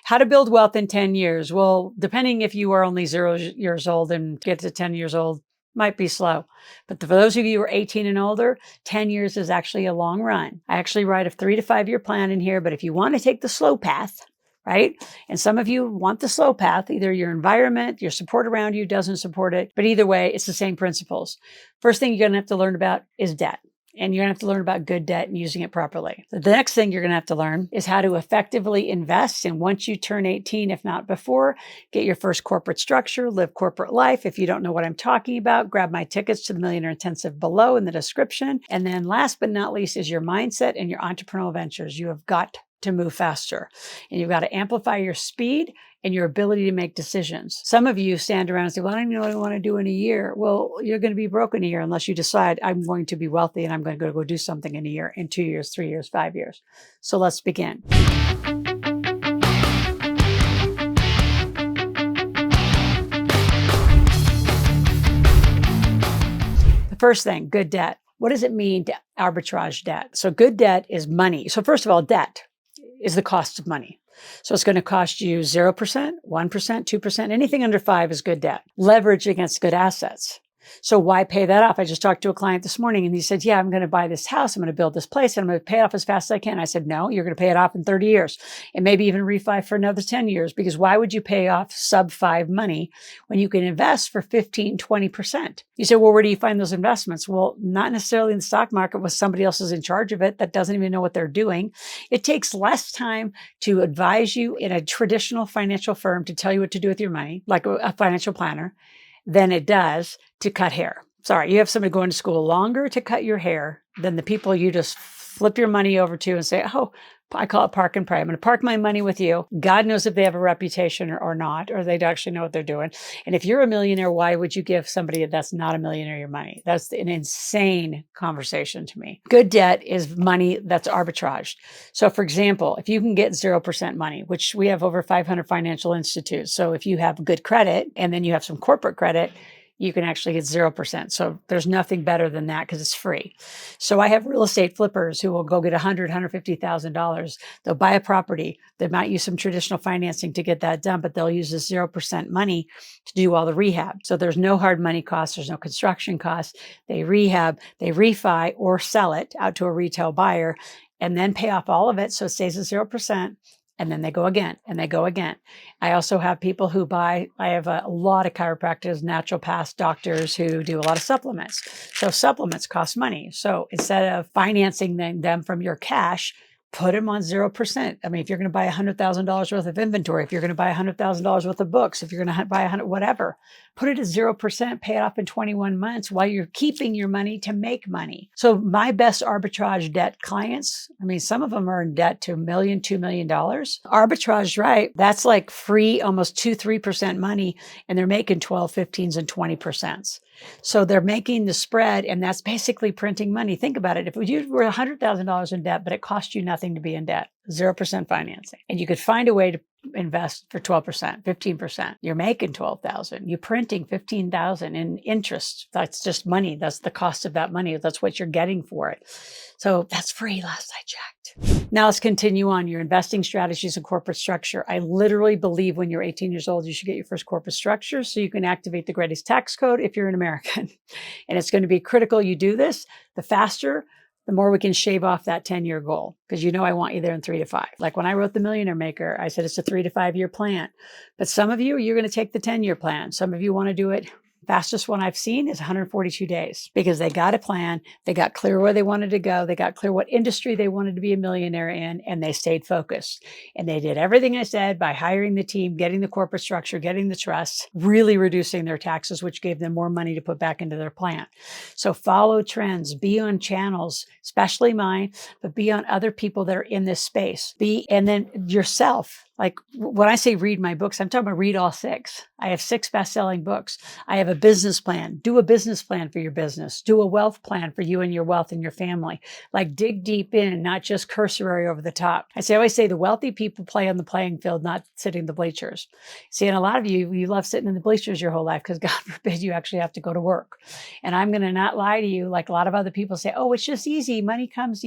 How to build wealth in 10 years. Well, depending if you are only 0 years old and get to 10 years old, might be slow. But for those of you who are 18 and older, 10 years is actually a long run. I actually write a 3 to 5 year plan in here, but if you want to take the slow path, right? And some of you want the slow path, either your environment, your support around you doesn't support it, but either way, it's the same principles. First thing you're going to have to learn about is debt. And you're going to have to learn about good debt and using it properly. The next thing you're going to have to learn is how to effectively invest. And once you turn 18, if not before, get your first corporate structure, live corporate life. If you don't know what I'm talking about, grab my tickets to the Millionaire Intensive below in the description. And then last but not least is your mindset and your entrepreneurial ventures. You have got to move faster. And you've got to amplify your speed and your ability to make decisions. Some of you stand around and say, well, I don't even know what I want to do in a year. Well, you're going to be broke in a year unless you decide I'm going to be wealthy and I'm going to go do something in a year, in 2 years, 3 years, 5 years. So let's begin. The first thing, good debt. What does it mean to arbitrage debt? So good debt is money. So first of all, debt is the cost of money. So it's going to cost you 0%, 1%, 2%, anything under 5 is good debt. Leverage against good assets. So why pay that off? I just talked to a client this morning and he said, yeah, I'm going to buy this house. I'm going to build this place and I'm going to pay it off as fast as I can. I said, no, you're going to pay it off in 30 years and maybe even refi for another 10 years, because why would you pay off sub 5 money when you can invest for 15, 20%? You say, well, where do you find those investments? Well, not necessarily in the stock market with somebody else is in charge of it that doesn't even know what they're doing. It takes less time to advise you in a traditional financial firm to tell you what to do with your money, like a financial planner, than it does to cut hair. Sorry, you have somebody going to school longer to cut your hair than the people you just flip your money over to and say, oh, I call it park and pray. I'm going to park my money with you. God knows if they have a reputation or not, or they actually know what they're doing. And if you're a millionaire, why would you give somebody that's not a millionaire your money? That's an insane conversation to me. Good debt is money that's arbitraged. So for example, if you can get 0% money, which we have over 500 financial institutes. So if you have good credit and then you have some corporate credit, you can actually get 0%. So there's nothing better than that because it's free. So I have real estate flippers who will go get $100,000, $150,000. They'll buy a property. They might use some traditional financing to get that done, but they'll use this 0% money to do all the rehab. So there's no hard money costs. There's no construction costs. They rehab, they refi or sell it out to a retail buyer and then pay off all of it. So it stays at 0%. And then they go again and they go again. I also have people who I have a lot of chiropractors, naturopaths, doctors who do a lot of supplements. So supplements cost money. So instead of financing them from your cash, put them on 0%. I mean, if you're going to buy $100,000 worth of inventory, if you're going to buy $100,000 worth of books, if you're going to buy 100, whatever, put it at 0%, pay it off in 21 months while you're keeping your money to make money. So my best arbitrage debt clients, I mean, some of them are in debt to $1 million, $2 million. Arbitrage, right? That's like free, almost 2-3% money, and they're making 12, 15s, and 20%. So they're making the spread, and that's basically printing money. Think about it. If you were $100,000 in debt, but it cost you nothing to be in debt, 0% financing, and you could find a way to invest for 12%, 15%, you're making 12,000. You're printing 15,000 in interest. That's just money. That's the cost of that money. That's what you're getting for it. So that's free last I checked. Now let's continue on your investing strategies and corporate structure. I literally believe when you're 18 years old, you should get your first corporate structure so you can activate the greatest tax code if you're an American. And it's going to be critical you do this. The faster, the more we can shave off that 10-year goal, because you know I want you there in 3 to 5. Like when I wrote The Millionaire Maker, I said it's a 3 to 5 year plan. But some of you, you're going to take the 10-year plan. Some of you want to do it. Fastest one I've seen is 142 days because they got a plan. They got clear where they wanted to go. They got clear what industry they wanted to be a millionaire in, and they stayed focused. And they did everything I said by hiring the team, getting the corporate structure, getting the trust, really reducing their taxes, which gave them more money to put back into their plan. So follow trends, be on channels, especially mine, but be on other people that are in this space. And then yourself. Like when I say read my books, I'm talking about read all 6. I have 6 best-selling books. I have a business plan. Do a business plan for your business. Do a wealth plan for you and your wealth and your family. Like dig deep in, not just cursory over the top. I always say the wealthy people play on the playing field, not sitting in the bleachers. See, and a lot of you love sitting in the bleachers your whole life because God forbid you actually have to go to work. And I'm going to not lie to you like a lot of other people say, oh, it's just easy. Money comes,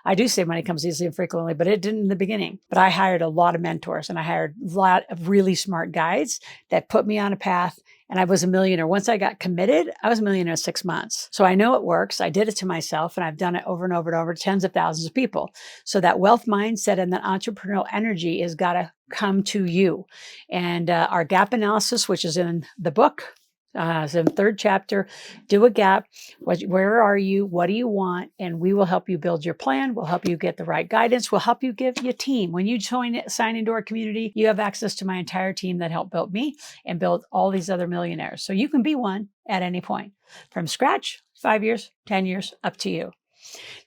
I do say money comes easily and frequently, but it didn't in the beginning. But I hired a lot of men mentors, and I hired a lot of really smart guides that put me on a path, and I was a millionaire. Once I got committed, I was a millionaire in 6 months. So I know it works. I did it to myself, and I've done it over and over and over to tens of thousands of people. So that wealth mindset and that entrepreneurial energy has got to come to you. And our gap analysis, which is in the book, it's in the 3rd chapter, do a gap. Where are you? What do you want? And we will help you build your plan. We'll help you get the right guidance. We'll help you give you a team. When you sign into our community, you have access to my entire team that helped build me and build all these other millionaires. So you can be one at any point from scratch, 5 years, 10 years, up to you.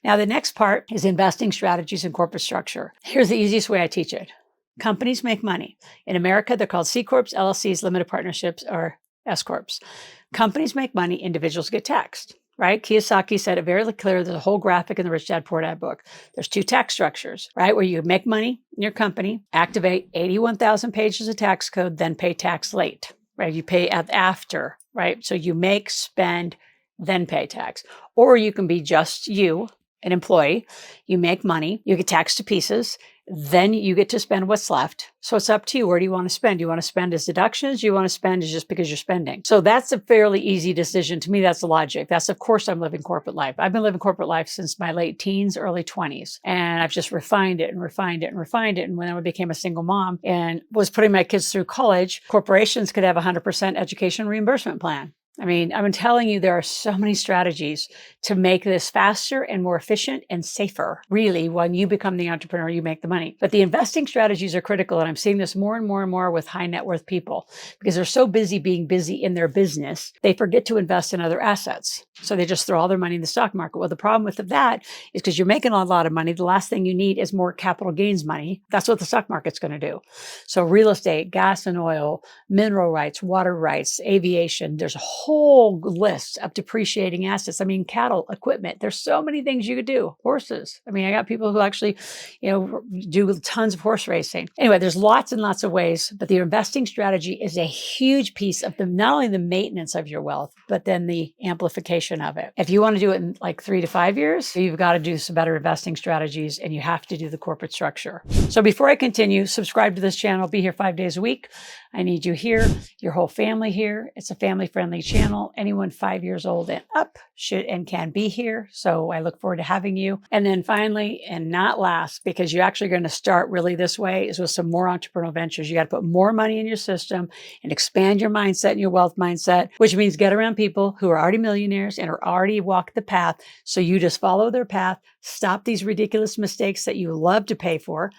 Now, the next part is investing strategies and corporate structure. Here's the easiest way I teach it. Companies make money. In America, they're called C Corps, LLCs, limited partnerships, or S Corps. Companies make money, individuals get taxed, right? Kiyosaki said it very clear. There's a whole graphic in the Rich Dad Poor Dad book. There's 2 tax structures, right? Where you make money in your company, activate 81,000 pages of tax code, then pay tax late, right? You pay after, right? So you make, spend, then pay tax. Or you can be just you, an employee. You make money, you get taxed to pieces, then you get to spend what's left. So it's up to you. Where do you want to spend? Do you want to spend as deductions? Do you want to spend as just because you're spending? So that's a fairly easy decision. To me, that's the logic. That's, of course, I'm living corporate life. I've been living corporate life since my late teens, early 20s. And I've just refined it and refined it and refined it. And when I became a single mom and was putting my kids through college, corporations could have a 100% education reimbursement plan. I mean, I'm telling you, there are so many strategies to make this faster and more efficient and safer. Really, when you become the entrepreneur, you make the money. But the investing strategies are critical. And I'm seeing this more and more and more with high net worth people because they're so busy being busy in their business, they forget to invest in other assets. So they just throw all their money in the stock market. Well, the problem with that is because you're making a lot of money. The last thing you need is more capital gains money. That's what the stock market's going to do. So real estate, gas and oil, mineral rights, water rights, aviation, there's a whole list of depreciating assets. I mean, cattle, equipment, there's so many things you could do. Horses. I mean, I got people who actually, do tons of horse racing. Anyway, there's lots and lots of ways, but the investing strategy is a huge piece of not only the maintenance of your wealth, but then the amplification of it. If you want to do it in like 3 to 5 years, you've got to do some better investing strategies and you have to do the corporate structure. So before I continue, subscribe to this channel. Be here 5 days a week. I need you here, your whole family here. It's a family-friendly channel. Anyone 5 years old and up should and can be here. So I look forward to having you. And then finally, and not last, because you're actually going to start really this way, is with some more entrepreneurial ventures. You got to put more money in your system and expand your mindset and your wealth mindset, which means get around people who are already millionaires and are already walked the path. So you just follow their path, stop these ridiculous mistakes that you love to pay for,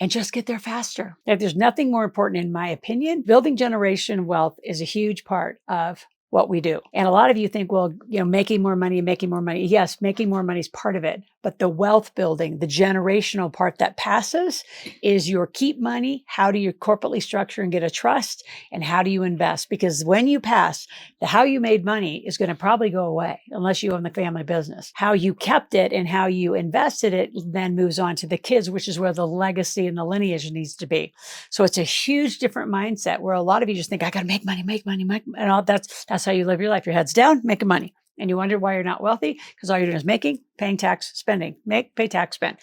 and just get there faster. If there's nothing more important, in my opinion, building generation wealth is a huge part of what we do. And a lot of you think, well, making more money. Yes, making more money is part of it. But the wealth building, the generational part that passes is your keep money. How do you corporately structure and get a trust? And how do you invest? Because when you pass, the how you made money is going to probably go away unless you own the family business. How you kept it and how you invested it then moves on to the kids, which is where the legacy and the lineage needs to be. So it's a huge different mindset where a lot of you just think, I got to make money. And all that's how you live your life. Your head's down, making money. And you wonder why you're not wealthy because all you're doing is making, paying tax, spending, make, pay tax, spend.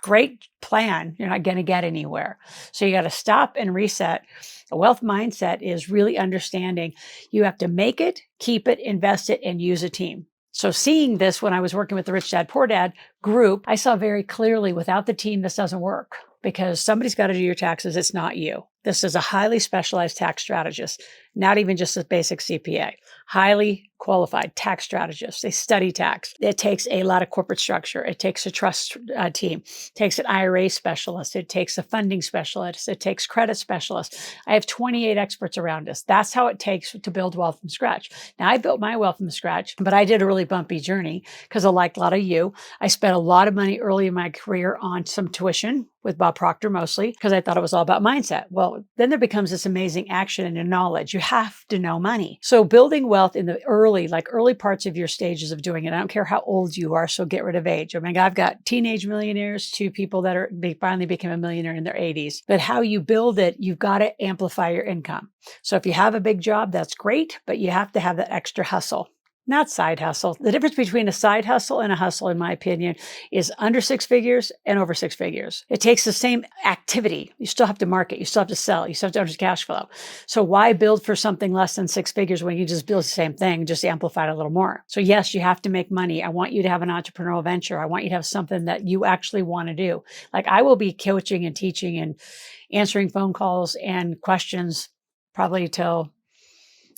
Great plan. You're not going to get anywhere. So you got to stop and reset. A wealth mindset is really understanding you have to make it, keep it, invest it, and use a team. So seeing this when I was working with the Rich Dad Poor Dad group, I saw very clearly without the team, this doesn't work because somebody's got to do your taxes. It's not you. This is a highly specialized tax strategist, not even just a basic CPA, highly qualified tax strategists. They study tax. It takes a lot of corporate structure. It takes a trust team. It takes an IRA specialist. It takes a funding specialist. It takes credit specialists. I have 28 experts around us. That's how it takes to build wealth from scratch. Now, I built my wealth from scratch, but I did a really bumpy journey because like a lot of you, I spent a lot of money early in my career on some tuition with Bob Proctor mostly because I thought it was all about mindset. Well, then there becomes this amazing action and knowledge. You have to know money. So building wealth in the early parts of your stages of doing it. I don't care how old you are, so get rid of age. I mean, I've got teenage millionaires to people that they finally became a millionaire in their 80s. But how you build it, you've got to amplify your income. So if you have a big job, that's great, but you have to have that extra hustle. not side hustle. The difference between a side hustle and a hustle, in my opinion, is under 6 figures and over 6 figures. It takes the same activity. You still have to market. You still have to sell. You still have to understand cash flow. So why build for something less than 6 figures when you just build the same thing, just amplify it a little more? So yes, you have to make money. I want you to have an entrepreneurial venture. I want you to have something that you actually want to do. Like I will be coaching and teaching and answering phone calls and questions probably till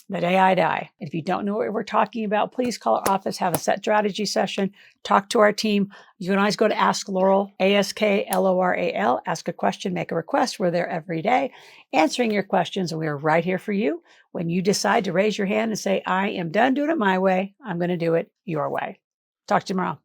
the day I die. If you don't know what we're talking about, please call our office, have a set strategy session, talk to our team. You can always go to Ask Loral, AskLoral, ask a question, make a request. We're there every day answering your questions, and we are right here for you when you decide to raise your hand and say, I am done doing it my way. I'm going to do it your way. Talk to you tomorrow.